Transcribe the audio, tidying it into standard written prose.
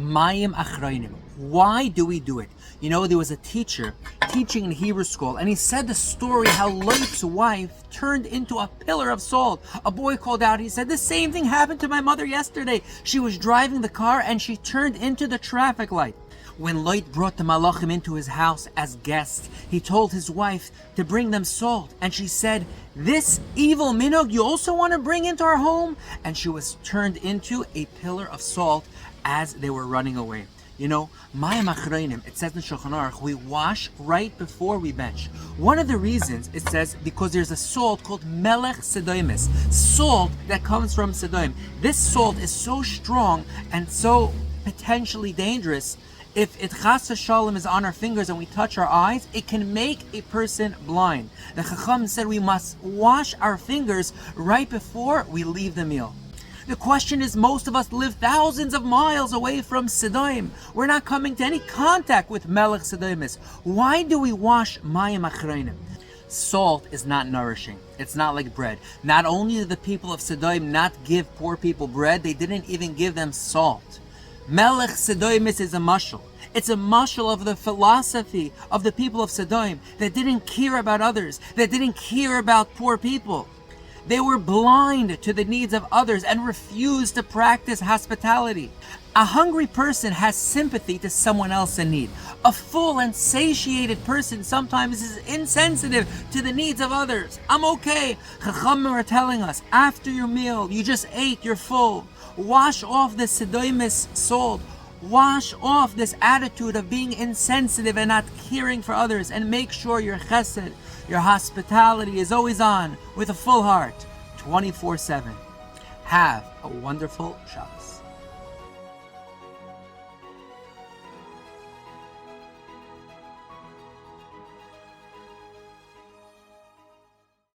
Mayim achronim. Why do we do it? You know, there was a teacher teaching in Hebrew school, and he said the story how Lot's wife turned into a pillar of salt. A boy called out, he said, the same thing happened to my mother yesterday. She was driving the car and she turned into the traffic light. When Lot brought the Malachim into his house as guests, he told his wife to bring them salt. And she said, this evil minog you also want to bring into our home? And she was turned into a pillar of salt as they were running away. You know, Mayim achronim, it says in Shulchan Aruch, we wash right before we bench. One of the reasons, it says, because there's a salt called Melech Sedoimis, salt that comes from Sodom. This salt is so strong and so potentially dangerous. If it chas v'shalom is on our fingers and we touch our eyes, it can make a person blind. The Chacham said we must wash our fingers right before we leave the meal. The question is, most of us live thousands of miles away from Sodom. We're not coming to any contact with Melech Sedoimis. Why do we wash Mayim achronim? Salt is not nourishing. It's not like bread. Not only did the people of Sodom not give poor people bread, they didn't even give them salt. Melech Sedoimis is a mashal. It's a mashal of the philosophy of the people of Sodom that didn't care about others, that didn't care about poor people. They were blind to the needs of others and refused to practice hospitality. A hungry person has sympathy to someone else in need. A full and satiated person sometimes is insensitive to the needs of others. I'm okay. Chachamim are telling us, after your meal, you just ate, you're full. Wash off the Sedoimis salt. Wash off this attitude of being insensitive and not caring for others, and make sure your chesed, your hospitality is always on with a full heart, 24/7. Have a wonderful Shabbat.